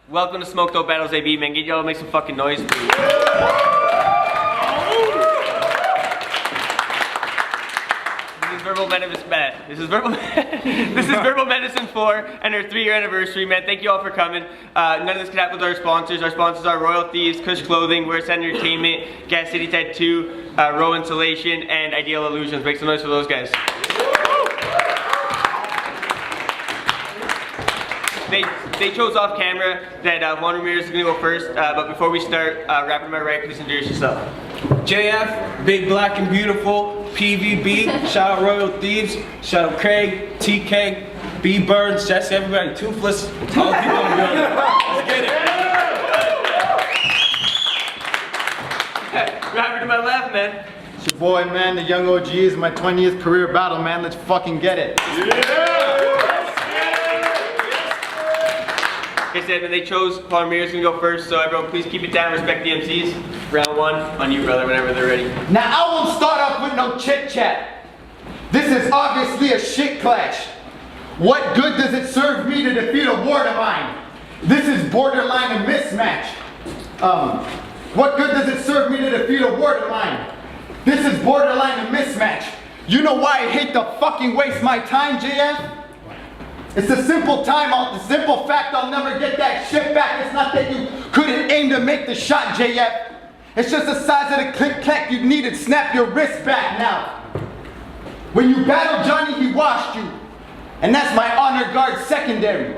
Welcome to Smoked Out Battles AB, man. Get y'all to make some fucking noise, please. This is Verbal Medicine, this is Verbal Medicine 4 and our 3-year anniversary, man. Thank you all for coming. None of this could happen with our sponsors. Our sponsors are Royal Thieves, Kush Clothing, Wear Entertainment, Gas City Tattoo, Row Insulation, and Ideal Illusions. Make some noise for those guys. They chose off camera that Juan Ramirez is going to go first, but before we start, rapping my right, please introduce yourself. JF, Big Black and Beautiful, PVB, shout out Royal Thieves, shout out Craig, TK, B Burns, Jesse, everybody, Toothless, all the people in the building. Let's get it. Rapper to my left, man. It's your boy, man, the young OGs, my 20th career battle, man. Let's fucking get it. Like I said, man, they chose Juan Ramirez to go first, so everyone please keep it down, respect the MCs. Round 1, on you, brother, whenever they're ready. Now, I won't start off with no chit-chat. This is obviously a shit clash. What good does it serve me to defeat a ward of mine? This is borderline a mismatch. What good does it serve me to defeat a ward of mine? This is borderline a mismatch. You know why I hate to fucking waste my time, JF? It's a simple timeout, the simple fact I'll never get that shit back. It's not that you couldn't aim to make the shot, JF. It's just the size of the click-clack you needed. Snap your wrist back now. When you battled Johnny, he washed you. And that's my honor guard secondary.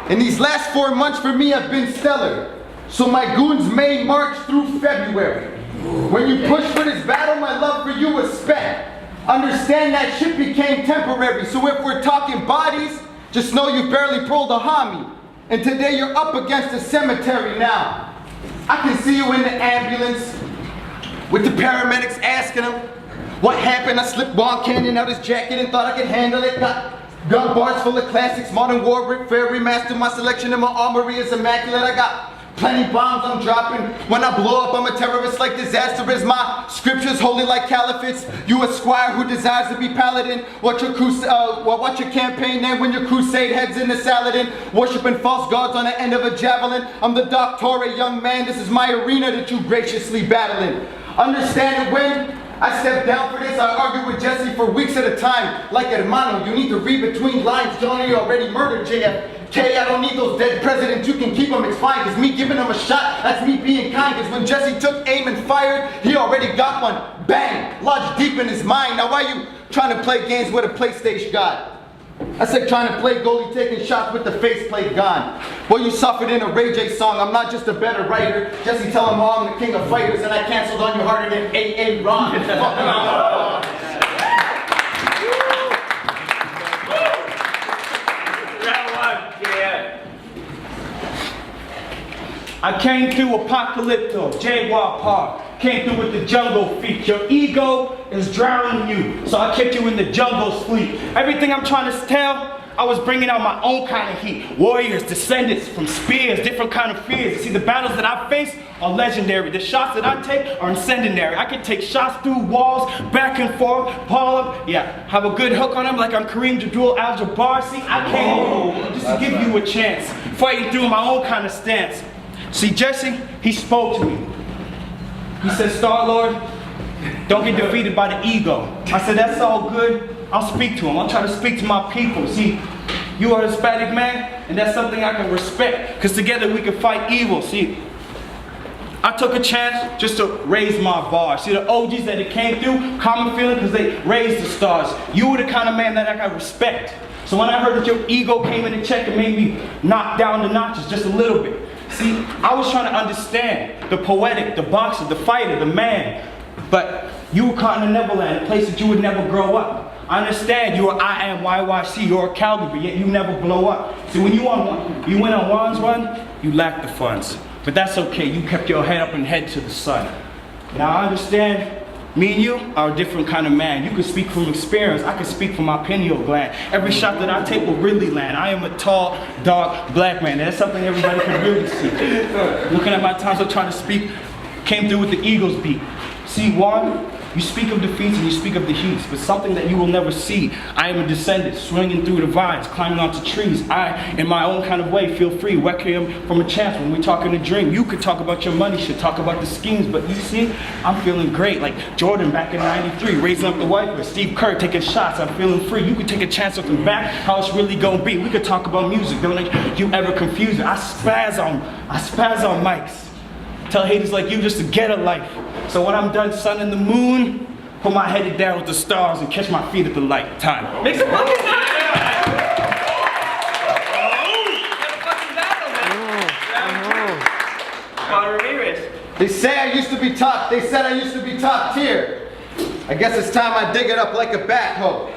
And these last 4 months for me have been stellar. So my goons May, March through February. When you pushed for this battle, my love for you was spent. Understand that shit became temporary. So if we're talking bodies, just know you barely pulled a homie. And today you're up against the cemetery now. I can see you in the ambulance with the paramedics asking him what happened. I slipped Juan Canyon out his jacket and thought I could handle it. Got gun bars full of classics, modern war, brick fair, remastered. My selection in my armory is immaculate. I got plenty bombs I'm dropping. When I blow up, I'm a terrorist like disaster is my scriptures holy like caliphates. You a squire who desires to be paladin. What your campaign name when your crusade heads into Saladin? Worshipping false gods on the end of a javelin. I'm the doctor, young man. This is my arena that you graciously battling. Understand it when I step down for this, I argue with Jesse for weeks at a time. Like hermano, you need to read between lines. Johnny already murdered JFK. I don't need those dead presidents. You can keep them, it's fine. Cause me giving them a shot, that's me being kind. Cause when Jesse took aim and fired, he already got one. Bang! Lodged deep in his mind. Now why you trying to play games with a PlayStation God? That's like trying to play goalie taking shots with the faceplate gone. Well, you suffered in a Ray J song. I'm not just a better writer. Jesse tell him I'm the king of fighters and I canceled on you harder than AA Ron. Round 1, yeah. I came through Apocalypto, Jaguar Park. Came through with the jungle feet. Your ego is drowning you, so I kept you in the jungle sleep. Everything I'm trying to tell, I was bringing out my own kind of heat. Warriors, descendants from spears, different kind of fears. You see, the battles that I face are legendary. The shots that I take are incendiary. I can take shots through walls, back and forth, pull up, yeah, have a good hook on them like I'm Kareem Abdul-Jabbar. See, I came just to give you a chance, fighting through my own kind of stance. See, Jesse, he spoke to me. He said, Star-Lord, don't get defeated by the ego. I said, that's all good. I'll speak to him. I'll try to speak to my people. See, you are a Hispanic man, and that's something I can respect, because together we can fight evil. See, I took a chance just to raise my bar. See, the OGs that it came through, common feeling, because they raised the stars. You were the kind of man that I can respect. So when I heard that your ego came in the check, it made me knock down the notches just a little bit. See, I was trying to understand the poetic, the boxer, the fighter, the man. But you were caught in the Neverland, a place that you would never grow up. I understand you are IIII, you're a Calgary, but yet you never blow up. See, when you went on Juan's run, you lacked the funds. But that's okay, you kept your head up and head to the sun. Now I understand, me and you are a different kind of man. You can speak from experience, I can speak from my pineal gland. Every shot that I take will really land. I am a tall, dark, black man. That's something everybody can really see. Looking at my times of trying to speak, came through with the Eagles beat. See, Juan, You speak of defeats and you speak of defeats, but something that you will never see. I am a descendant, swinging through the vines, climbing onto trees. I, in my own kind of way, feel free. Requiem from a chance when we talk in a dream. You could talk about your money, should talk about the schemes, but you see, I'm feeling great. Like Jordan back in '93, raising up the white with Steve Kerr taking shots. I'm feeling free. You could take a chance looking back, how it's really gonna be. We could talk about music. Don't you ever confuse it. I spaz on mics. Tell haters like you just to get a life. So when I'm done sun and the moon, put my head down with the stars and catch my feet at the light. Time. Make some fucking Juan Ramirez. They say I used to be top. They said I used to be top tier. I guess it's time I dig it up like a backhoe.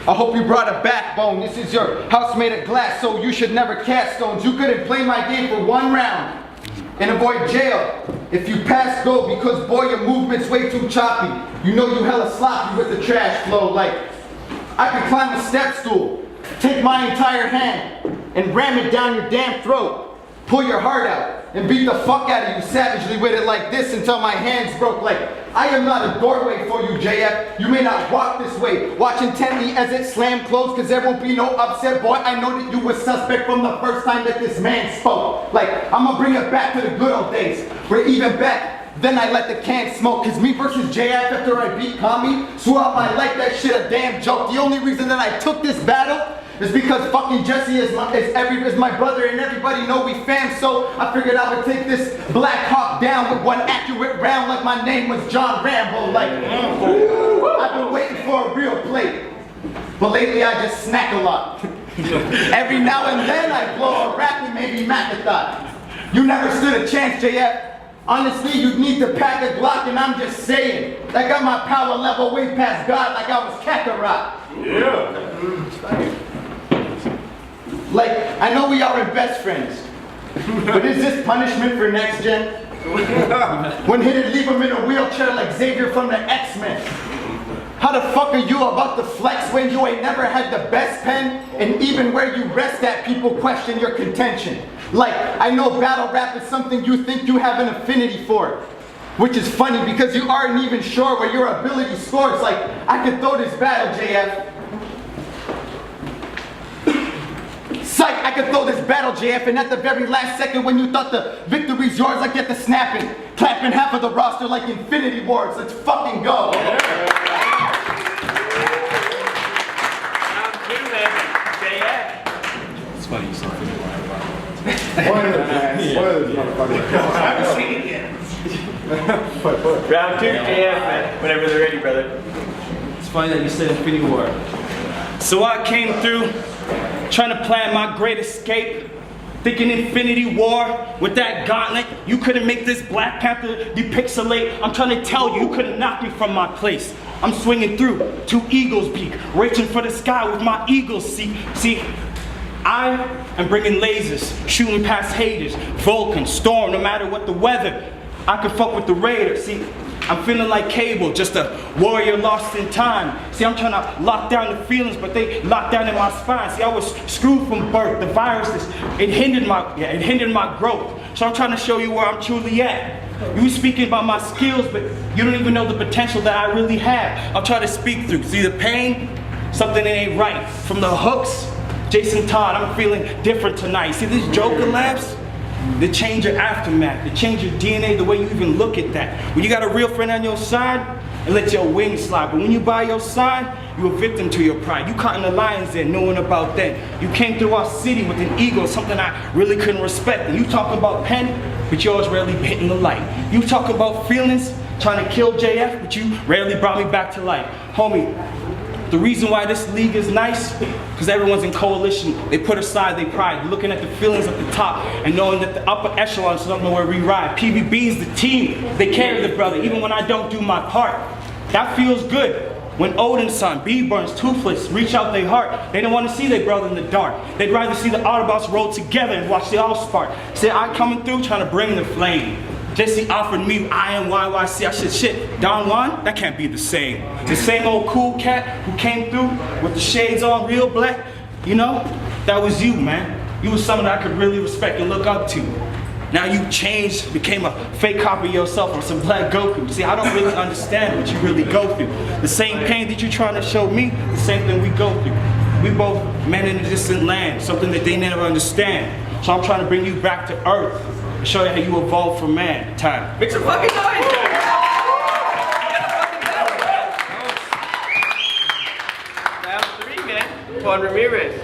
I hope you brought a backbone. This is your house made of glass, so you should never cast stones. You couldn't play my game for one round and avoid jail if you pass go, because boy, your movement's way too choppy. You know you hella sloppy with the trash flow. Like, I could climb a step stool, take my entire hand and ram it down your damn throat. Pull your heart out and beat the fuck out of you savagely with it like this until my hands broke. Like, I am not a doorway for you, JF. You may not walk this way. Watch intently as it slam closed, cause there won't be no upset. Boy, I know that you was suspect from the first time that this man spoke. Like, I'ma bring it back to the good old days, where even back then I let the can smoke. Cause me versus JF after I beat Kami, throughout my life that shit a damn joke. The only reason that I took this battle is because fucking Jesse is my brother and everybody know we fam, so I figured I would take this Black Hawk down with one accurate round like my name was John Rambo. Like, I've been waiting for a real plate, but lately I just snack a lot. Every now and then I blow a rap and maybe Macathon. You never stood a chance, JF. Honestly, you'd need to pack a Glock, and I'm just saying, I got my power level way past God like I was Kakarot. Yeah. Like, I know we aren't best friends, but is this punishment for next gen? When hit'd leave him in a wheelchair like Xavier from the X-Men. How the fuck are you about to flex when you ain't never had the best pen? And even where you rest at, people question your contention. Like, I know battle rap is something you think you have an affinity for, which is funny because you aren't even sure where your ability scores. Like, I could throw this battle, JF. Psych, I could throw this battle, JF, and at the very last second when you thought the victory's yours, I get the snapping, clapping half of the roster like Infinity Wars. Let's fucking go. It's funny you said Spoilers, motherfucker. I haven't seen it yet. Round 2, JF, man. Whenever they're ready, brother. It's funny that you said Infinity War. So I came through trying to plan my great escape, thinking Infinity War with that gauntlet. You couldn't make this Black Panther depixelate. I'm trying to tell you, you couldn't knock me from my place. I'm swinging through to Eagle's Peak, reaching for the sky with my eagles. See, I am bringing lasers, shooting past haters, Vulcan, Storm, no matter what the weather. I can fuck with the Raiders. See, I'm feeling like Cable, just a warrior lost in time. See, I'm trying to lock down the feelings, but they locked down in my spine. See, I was screwed from birth. The viruses, it hindered my growth. So I'm trying to show you where I'm truly at. You were speaking about my skills, but you don't even know the potential that I really have. I'll try to speak through. See, the pain, something that ain't right. From the hooks, Jason Todd, I'm feeling different tonight. See, these Joker laughs? They change your aftermath, they change your DNA, the way you even look at that. When you got a real friend on your side, and let your wings slide. But when you by your side, you're a victim to your pride. You caught in the lions den, knowing about that. You came through our city with an ego, something I really couldn't respect. And you talk about pen, but yours rarely hitting the light. You talk about feelings, trying to kill JF, but you rarely brought me back to life. Homie, the reason why this league is nice, because everyone's in coalition. They put aside their pride, looking at the feelings at the top and knowing that the upper echelons don't know where we ride. PVB's the team. They carry the brother, even when I don't do my part. That feels good. When Odin's son, B-Burns, Toothless, reach out their heart, they don't want to see their brother in the dark. They'd rather see the Autobots roll together and watch the all spark. See, I coming through trying to bring the flame. Jesse offered me IIII. I said, shit, Don Juan, that can't be the same. The same old cool cat who came through with the shades on, real black, you know? That was you, man. You was someone that I could really respect and look up to. Now you changed, became a fake copy of yourself or some Black Goku. See, I don't really understand what you really go through. The same pain that you're trying to show me, the same thing we go through. We both men in a distant land, something that they never understand. So I'm trying to bring you back to Earth and show you how you evolve from man. Time. Make some fucking noise, guys! Round 3, man. Juan Ramirez.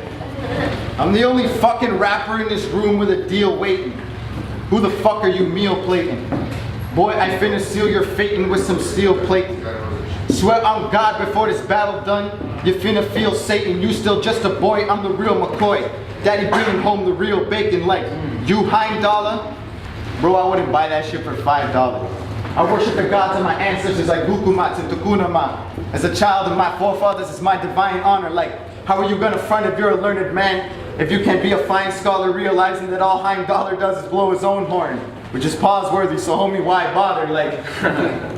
I'm the only fucking rapper in this room with a deal waiting. Who the fuck are you meal plating? Boy, I finna seal your fating with some steel plating. Swear on God before this battle done, you finna feel Satan. You still just a boy, I'm the real McCoy. Daddy bringing home the real bacon like you $100? Bro, I wouldn't buy that shit for $5. I worship the gods of my ancestors like Gukumat and Tukunama. As a child of my forefathers, it's my divine honor. Like, how are you gonna front if you're a learned man? If you can be a fine scholar realizing that all $100 does is blow his own horn. Which is pause worthy, so homie, why bother? Like,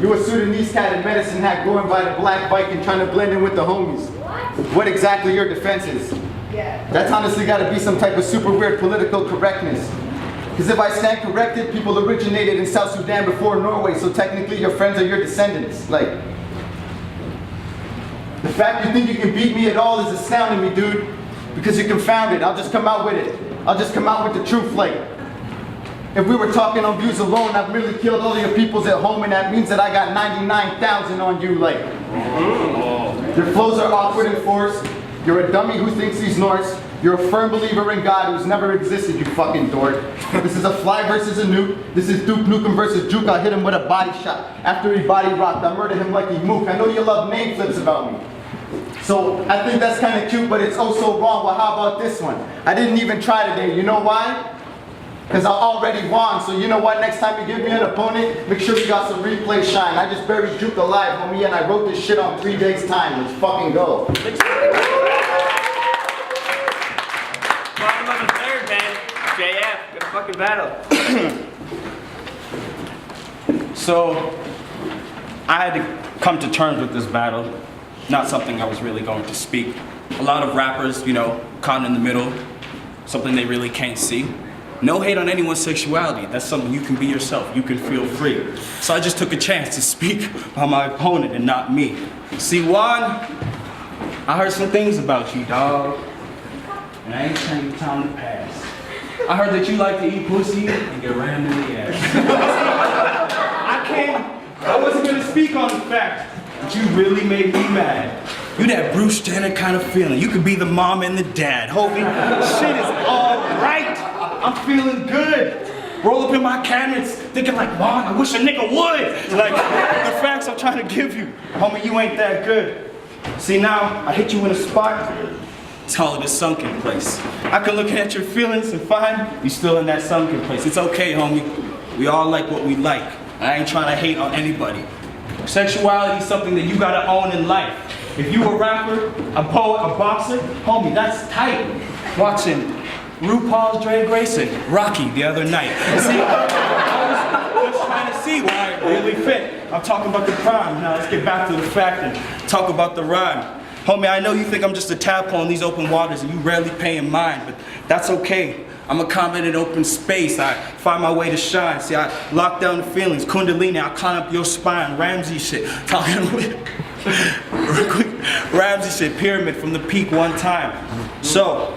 you a Sudanese cat in medicine hat going by the black bike and trying to blend in with the homies. What exactly your defense is? That's honestly gotta be some type of super weird political correctness. Because if I stand corrected, people originated in South Sudan before Norway, so technically your friends are your descendants. Like, the fact you think you can beat me at all is astounding me, dude. Because you're confounded. I'll just come out with it. I'll just come out with the truth. Like, if we were talking on views alone, I've really killed all your peoples at home, and that means that I got 99,000 on you. Like, your flows are awkward and forced. You're a dummy who thinks he's Norse. You're a firm believer in God who's never existed, you fucking dork. This is a fly versus a nuke. This is Duke Nukem versus Juke. I hit him with a body shot. After he body rocked, I murdered him like he mook. I know you love name flips about me. So I think that's kind of cute, but it's oh so wrong. Well, how about this one? I didn't even try today. You know why? Because I already won. So you know what? Next time you give me an opponent, make sure you got some replay shine. I just buried Juke alive, homie, and I wrote this shit on 3 days' time. Let's fucking go. Bottom of the third, man. JF, good fucking battle. So, I had to come to terms with this battle. Not something I was really going to speak. A lot of rappers, you know, caught in the middle, something they really can't see. No hate on anyone's sexuality. That's something you can be yourself. You can feel free. So I just took a chance to speak on my opponent and not me. See, Juan, I heard some things about you, dog. And I ain't telling you time to pass. I heard that you like to eat pussy and get rammed in the ass. I wasn't gonna speak on the fact that you really made me mad. You that Bruce Jenner kind of feeling. You could be the mom and the dad. Homie, shit is all right. I'm feeling good. Roll up in my cabinets, thinking like, Mom, I wish a nigga would. Like, the facts I'm trying to give you. Homie, you ain't that good. See now, I hit you in a spot. Call it a sunken place. I can look at your feelings and find you still in that sunken place. It's okay, homie. We all like what we like. I ain't trying to hate on anybody. Sexuality is something that you gotta own in life. If you a rapper, a poet, a boxer, homie, that's tight. Watching RuPaul's Drag Racing, Rocky the other night. See, I was just trying to see why it really fit. I'm talking about the crime. Now let's get back to the fact and talk about the rhyme. Homie, I know you think I'm just a tadpole in these open waters and you rarely pay in mind, but that's okay. I'm a comet in open space. I find my way to shine. See, I lock down the feelings. Kundalini, I climb up your spine. Ramsey shit. Talking real quick. Ramsey shit. Pyramid from the peak one time. So,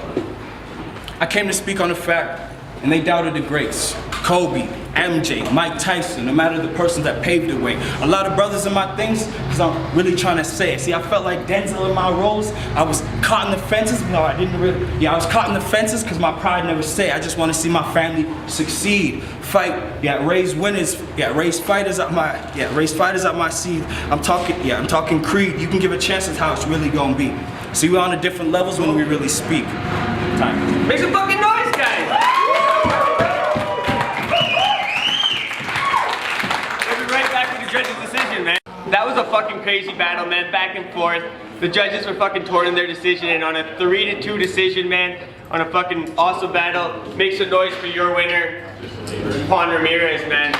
I came to speak on the fact, and they doubted the greats. Kobe, MJ, Mike Tyson, no matter the person that paved the way. A lot of brothers in my things, because I'm really trying to say it. See, I felt like Denzel in my roles. I was caught in the fences. No, I didn't really. Yeah, I was caught in the fences because my pride never stayed. I just want to see my family succeed, fight. Yeah, raise winners. Yeah, raise fighters up my. Yeah, raise fighters up my seed. I'm talking Creed. You can give a chance at how it's really gonna be. See, we're on a different levels when we really speak. Time. Make some fucking noise, guys. Judge's decision, man. That was a fucking crazy battle, man. Back and forth. The judges were fucking torn in their decision, and on a 3-2 decision, man, on a fucking awesome battle. Make some noise for your winner, Juan Ramirez, man.